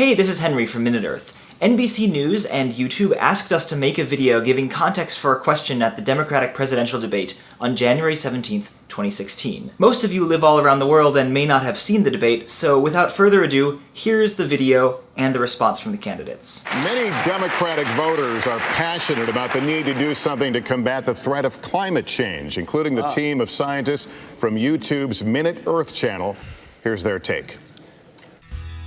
Hey, this is Henry from MinuteEarth. NBC News and YouTube asked us to make a video giving context for a question at the Democratic presidential debate on January 17th, 2016. Most of you live all around the world and may not have seen the debate, so without further ado, here's the video and the response from the candidates. Many Democratic voters are passionate about the need to do something to combat the threat of climate change, including the team of scientists from YouTube's MinuteEarth channel. Here's their take.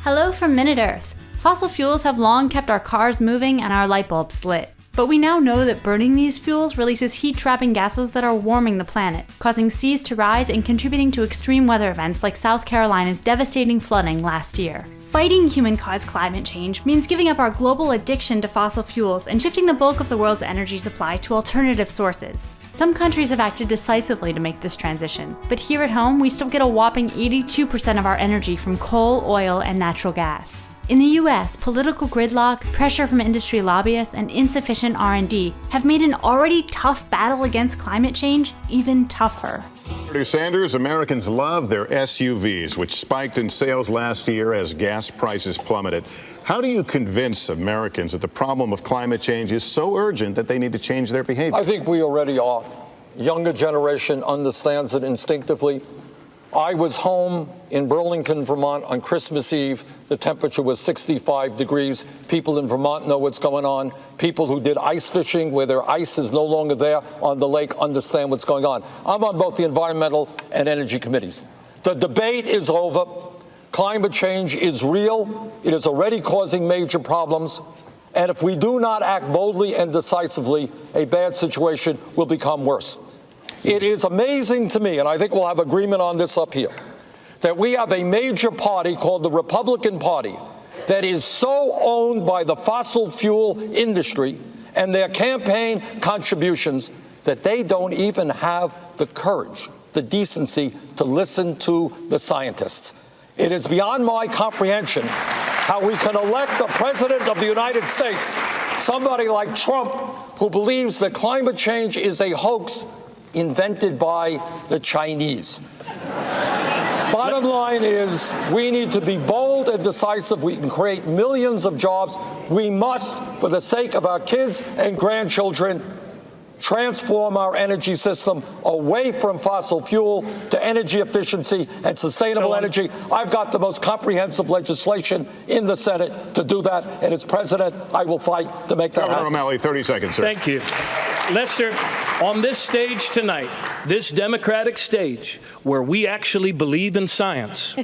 Hello from MinuteEarth. Fossil fuels have long kept our cars moving and our light bulbs lit. But we now know that burning these fuels releases heat-trapping gases that are warming the planet, causing seas to rise and contributing to extreme weather events like South Carolina's devastating flooding last year. Fighting human-caused climate change means giving up our global addiction to fossil fuels and shifting the bulk of the world's energy supply to alternative sources. Some countries have acted decisively to make this transition, but here at home we still get a whopping 82% of our energy from coal, oil, and natural gas. In the US, political gridlock, pressure from industry lobbyists, and insufficient R&D have made an already tough battle against climate change even tougher. Senator Sanders, Americans love their SUVs, which spiked in sales last year as gas prices plummeted. How do you convince Americans that the problem of climate change is so urgent that they need to change their behavior? I think we already are. Younger generation understands it instinctively. I was home in Burlington, Vermont on Christmas Eve. The temperature was 65 degrees. People in Vermont know what's going on. People who did ice fishing where their ice is no longer there on the lake understand what's going on. I'm on both the environmental and energy committees. The debate is over. Climate change is real. It is already causing major problems. And if we do not act boldly and decisively, a bad situation will become worse. It is amazing to me, and I think we'll have agreement on this up here, that we have a major party called the Republican Party that is so owned by the fossil fuel industry and their campaign contributions that they don't even have the courage, the decency to listen to the scientists. It is beyond my comprehension how we can elect a president of the United States, somebody like Trump, who believes that climate change is a hoax invented by the Chinese. Bottom line is, we need to be bold and decisive. We can create millions of jobs. We must, for the sake of our kids and grandchildren, transform our energy system away from fossil fuel to energy efficiency and sustainable energy. I've got the most comprehensive legislation in the Senate to do that, and as president, I will fight to make that happen. Governor O'Malley, 30 seconds, sir. Thank you. Lester, on this stage tonight, this Democratic stage, where we actually believe in science,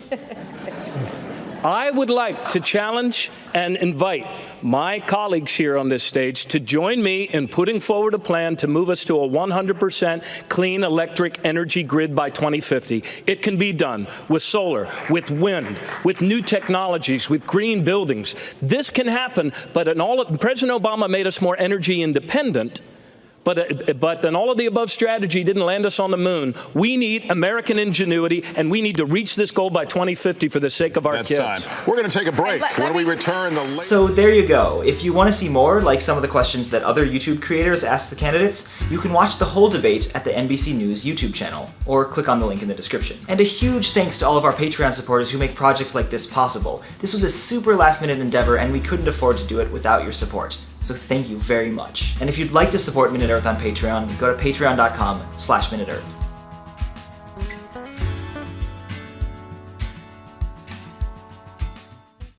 I would like to challenge and invite my colleagues here on this stage to join me in putting forward a plan to move us to a 100% clean electric energy grid by 2050. It can be done with solar, with wind, with new technologies, with green buildings. This can happen, but President Obama made us more energy independent. But an all-of-the-above strategy didn't land us on the moon. We need American ingenuity, and we need to reach this goal by 2050 for the sake of our kids. That's time. We're going to take a break. When we return, So there you go. If you want to see more, like some of the questions that other YouTube creators asked the candidates, you can watch the whole debate at the NBC News YouTube channel, or click on the link in the description. And a huge thanks to all of our Patreon supporters who make projects like this possible. This was a super last-minute endeavor, and we couldn't afford to do it without your support. So thank you very much. And if you'd like to support MinuteEarth on Patreon, go to patreon.com/MinuteEarth.